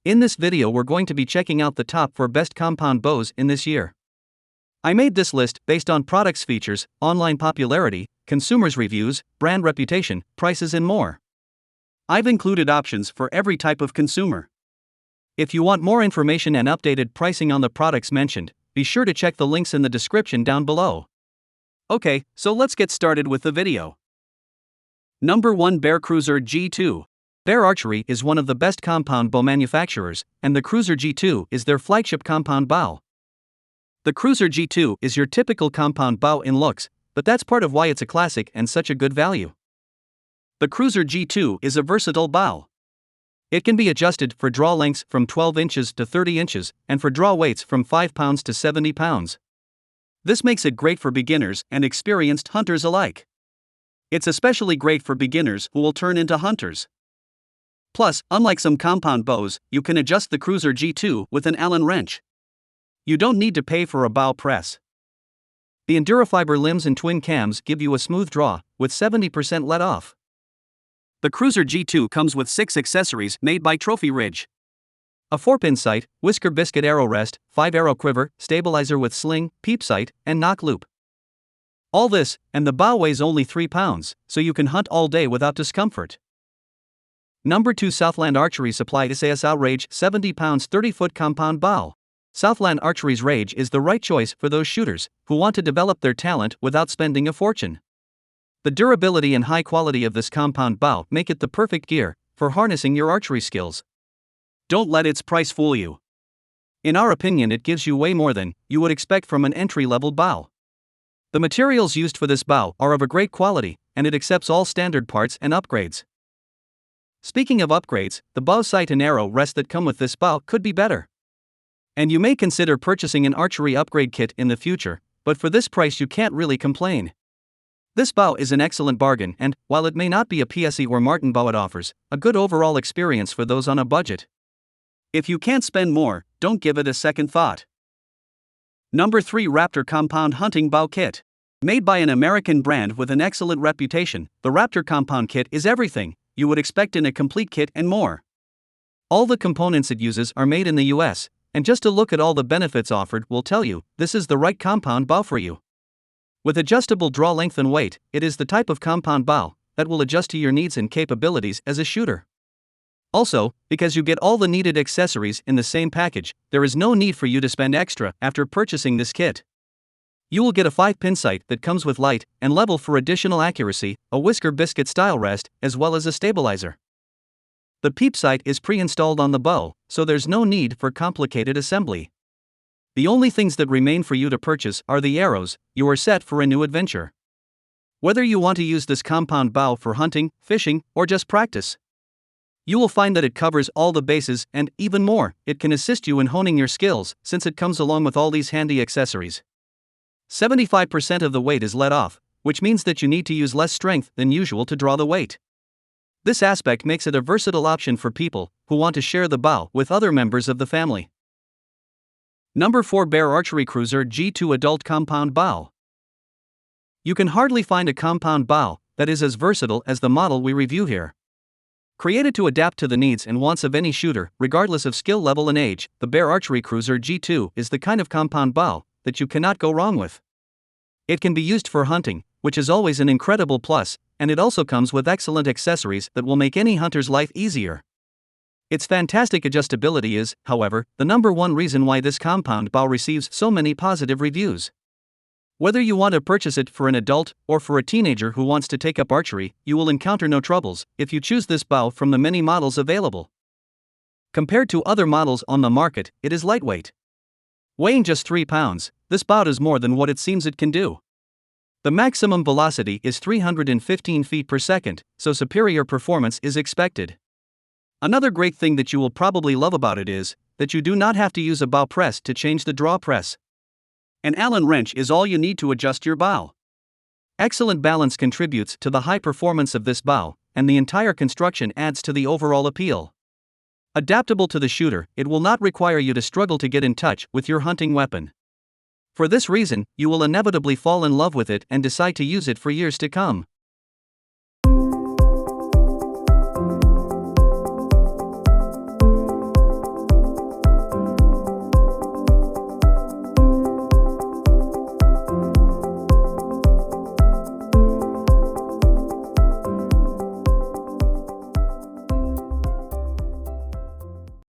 In this video we're going to be checking out the top 4 best compound bows in this year. I made this list based on products' features, online popularity, consumers' reviews, brand reputation, prices and more. I've included options for every type of consumer. If you want more information and updated pricing on the products mentioned, be sure to check the links in the description down below. Okay, so let's get started with the video. Number 1, Bear Cruiser G2. Bear Archery is one of the best compound bow manufacturers, and the Cruiser G2 is their flagship compound bow. The Cruiser G2 is your typical compound bow in looks, but that's part of why it's a classic and such a good value. The Cruiser G2 is a versatile bow. It can be adjusted for draw lengths from 12 inches to 30 inches, and for draw weights from 5 pounds to 70 pounds. This makes it great for beginners and experienced hunters alike. It's especially great for beginners who will turn into hunters. Plus, unlike some compound bows, you can adjust the Cruiser G2 with an Allen wrench. You don't need to pay for a bow press. The Endurafiber limbs and twin cams give you a smooth draw, with 70% let off. The Cruiser G2 comes with 6 accessories made by Trophy Ridge. A 4-pin sight, whisker biscuit arrow rest, 5-arrow quiver, stabilizer with sling, peep sight, and knock loop. All this, and the bow weighs only 3 pounds, so you can hunt all day without discomfort. Number 2, Southland Archery supplied SAS Outrage 70 pounds 30-foot compound bow. Southland Archery's Rage is the right choice for those shooters who want to develop their talent without spending a fortune. The durability and high quality of this compound bow make it the perfect gear for harnessing your archery skills. Don't let its price fool you. In our opinion, it gives you way more than you would expect from an entry-level bow. The materials used for this bow are of a great quality, and it accepts all standard parts and upgrades. Speaking of upgrades, the bow sight and arrow rest that come with this bow could be better. And you may consider purchasing an archery upgrade kit in the future, but for this price you can't really complain. This bow is an excellent bargain and, while it may not be a PSE or Martin bow, it offers a good overall experience for those on a budget. If you can't spend more, don't give it a second thought. Number 3, Raptor Compound Hunting Bow Kit. Made by an American brand with an excellent reputation, the Raptor Compound Kit is everything you would expect in a complete kit and more. All the components it uses are made in the US, and just to look at all the benefits offered will tell you this is the right compound bow for you. With adjustable draw length and weight, it is the type of compound bow that will adjust to your needs and capabilities as a shooter. Also, because you get all the needed accessories in the same package, there is no need for you to spend extra after purchasing this kit. You will get a 5-pin sight that comes with light and level for additional accuracy, a whisker biscuit style rest, as well as a stabilizer. The peep sight is pre-installed on the bow, so there's no need for complicated assembly. The only things that remain for you to purchase are the arrows. You are set for a new adventure. Whether you want to use this compound bow for hunting, fishing, or just practice, you will find that it covers all the bases and, even more, it can assist you in honing your skills since it comes along with all these handy accessories. 75% of the weight is let off, which means that you need to use less strength than usual to draw the weight. This aspect makes it a versatile option for people who want to share the bow with other members of the family. Number 4, Bear Archery Cruiser G2 Adult Compound Bow. You can hardly find a compound bow that is as versatile as the model we review here. Created to adapt to the needs and wants of any shooter, regardless of skill level and age, the Bear Archery Cruiser G2 is the kind of compound bow that you cannot go wrong with. It can be used for hunting, which is always an incredible plus, and it also comes with excellent accessories that will make any hunter's life easier. Its fantastic adjustability is, however, the number 1 reason why this compound bow receives so many positive reviews. Whether you want to purchase it for an adult or for a teenager who wants to take up archery, you will encounter no troubles if you choose this bow from the many models available. Compared to other models on the market, it is lightweight. Weighing just 3 pounds, this bow does more than what it seems it can do. The maximum velocity is 315 feet per second, so superior performance is expected. Another great thing that you will probably love about it is that you do not have to use a bow press to change the draw press. An Allen wrench is all you need to adjust your bow. Excellent balance contributes to the high performance of this bow, and the entire construction adds to the overall appeal. Adaptable to the shooter, it will not require you to struggle to get in touch with your hunting weapon. For this reason, you will inevitably fall in love with it and decide to use it for years to come.